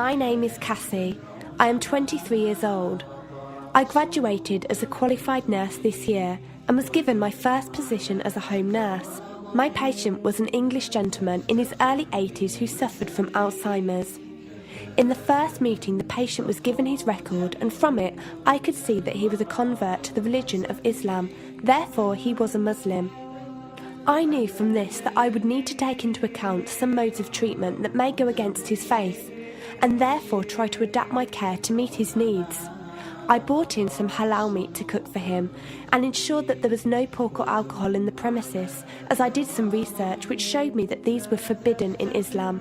My name is Cassie. I am 23 years old. I graduated as a qualified nurse this year and was given my first position as a home nurse. My patient was an English gentleman in his early 80s who suffered from Alzheimer's. In the first meeting, the patient was given his record, and from it I could see that he was a convert to the religion of Islam, therefore he was a Muslim. I knew from this that I would need to take into account some modes of treatment that may go against his faith, and therefore try to adapt my care to meet his needs. I bought in some halal meat to cook for him and ensured that there was no pork or alcohol in the premises, as I did some research which showed me that these were forbidden in Islam.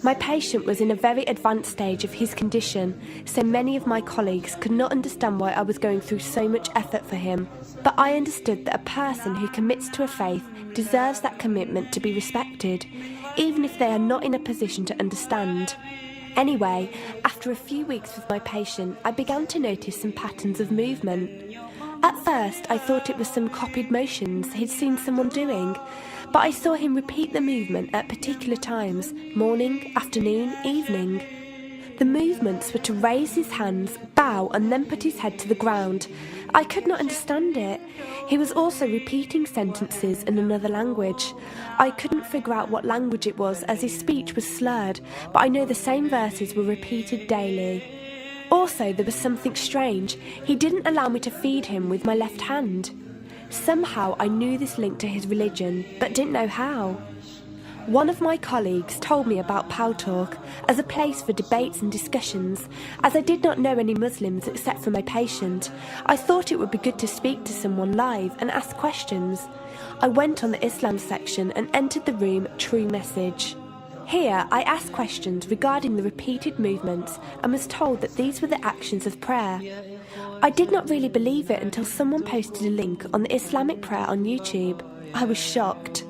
My patient was in a very advanced stage of his condition, so many of my colleagues could not understand why I was going through so much effort for him. But I understood that a person who commits to a faith deserves that commitment to be respected, even if they are not in a position to understand. Anyway, after a few weeks with my patient, I began to notice some patterns of movement. At first, I thought it was some copied motions he'd seen someone doing, but I saw him repeat the movement at particular times: morning, afternoon, evening. The movements were to raise his hands, bow, and then put his head to the ground. I could not understand it. He was also repeating sentences in another language. I couldn't figure out what language it was, as his speech was slurred, but I know the same verses were repeated daily. Also, there was something strange. He didn't allow me to feed him with my left hand. Somehow I knew this linked to his religion, but didn't know how. One of my colleagues told me about Paltalk as a place for debates and discussions. As I did not know any Muslims except for my patient, I thought it would be good to speak to someone live and ask questions. I went on the Islam section and entered the room True Message. Here I asked questions regarding the repeated movements and was told that these were the actions of prayer. I did not really believe it until someone posted a link on the Islamic prayer on YouTube. I was shocked.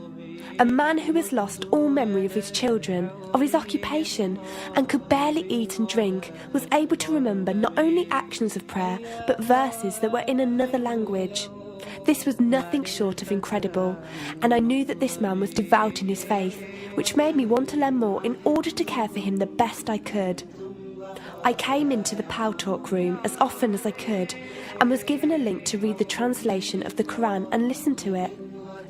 A man who has lost all memory of his children, of his occupation, and could barely eat and drink, was able to remember not only actions of prayer, but verses that were in another language. This was nothing short of incredible, and I knew that this man was devout in his faith, which made me want to learn more in order to care for him the best I could. I came into the Paltalk room as often as I could, and was given a link to read the translation of the Quran and listen to it.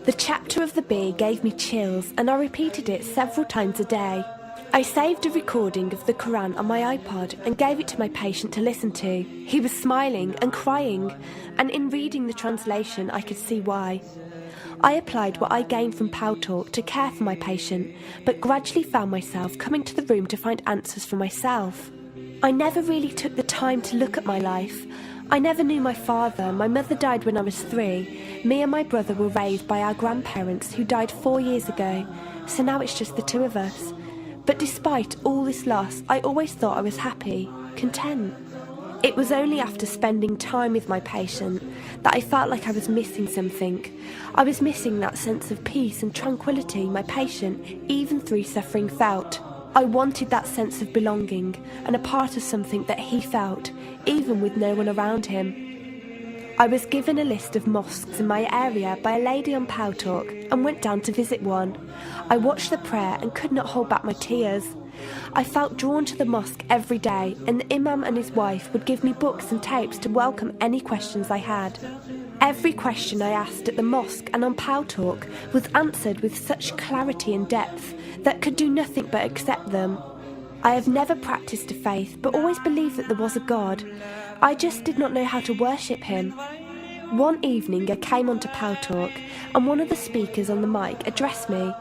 The chapter of the bee gave me chills, and I repeated it several times a day. I saved a recording of the Quran on my iPod and gave it to my patient to listen to. He was smiling and crying, and in reading the translation I could see why. I applied what I gained from Paltalk to care for my patient, but gradually found myself coming to the room to find answers for myself. I never really took the time to look at my life. I never knew my father. My mother died when I was 3. Me and my brother were raised by our grandparents who died 4 years ago, so now it's just the two of us. But despite all this loss, I always thought I was happy, content. It was only after spending time with my patient that I felt like I was missing something. I was missing that sense of peace and tranquility my patient, even through suffering, felt. I wanted that sense of belonging and a part of something that he felt, even with no one around him. I was given a list of mosques in my area by a lady on Paltalk and went down to visit one. I watched the prayer and could not hold back my tears. I felt drawn to the mosque every day, and the imam and his wife would give me books and tapes to welcome any questions I had. Every question I asked at the mosque and on Paltalk was answered with such clarity and depth that could do nothing but accept them. I have never practiced a faith, but always believed that there was a God. I just did not know how to worship him. One evening I came onto Paltalk, and one of the speakers on the mic addressed me.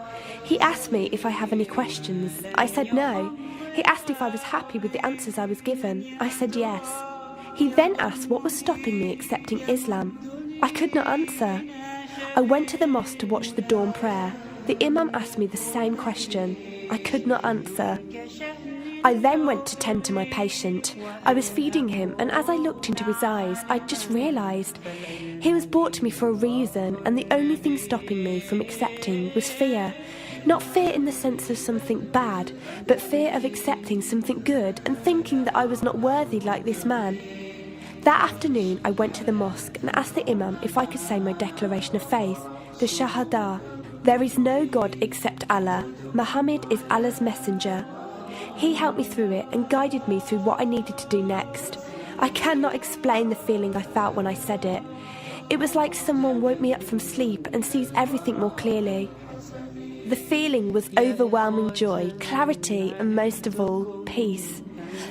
He asked me if I have any questions. I said no. He asked if I was happy with the answers I was given. I said yes. He then asked what was stopping me accepting Islam. I could not answer. I went to the mosque to watch the dawn prayer. The imam asked me the same question. I could not answer. I then went to tend to my patient. I was feeding him, and as I looked into his eyes, I just realised he was brought to me for a reason, and the only thing stopping me from accepting was fear. Not fear in the sense of something bad, but fear of accepting something good and thinking that I was not worthy like this man. That afternoon I went to the mosque and asked the imam if I could say my declaration of faith, the Shahada. There is no God except Allah. Muhammad is Allah's messenger. He helped me through it and guided me through what I needed to do next. I cannot explain the feeling I felt when I said it. It was like someone woke me up from sleep and sees everything more clearly. The feeling was overwhelming joy, clarity, and most of all, peace.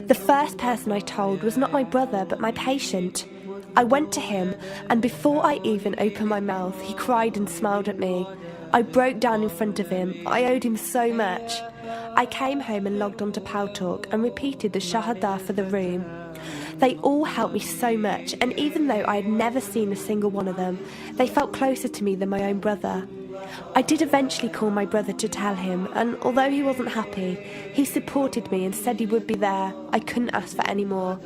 The first person I told was not my brother, but my patient. I went to him, and before I even opened my mouth, he cried and smiled at me. I broke down in front of him. I owed him so much. I came home and logged onto Paltalk and repeated the Shahada for the room. They all helped me so much, and even though I had never seen a single one of them, they felt closer to me than my own brother. I did eventually call my brother to tell him, and although he wasn't happy, he supported me and said he would be there. I couldn't ask for any more.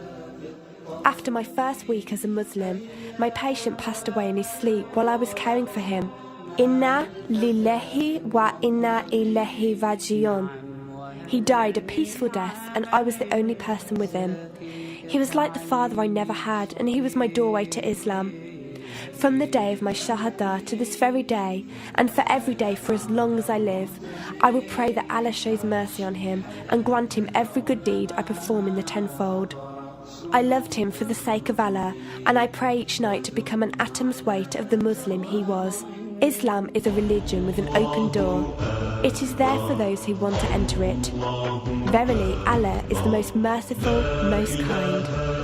After my first week as a Muslim, my patient passed away in his sleep while I was caring for him. Inna lillahi wa inna ilaihi raji'un. He died a peaceful death, and I was the only person with him. He was like the father I never had, and he was my doorway to Islam. From the day of my Shahada to this very day, and for every day for as long as I live, I will pray that Allah shows mercy on him and grant him every good deed I perform in the tenfold. I loved him for the sake of Allah, and I pray each night to become an atom's weight of the Muslim he was. Islam is a religion with an open door. It is there for those who want to enter it. Verily, Allah is the most merciful, most kind.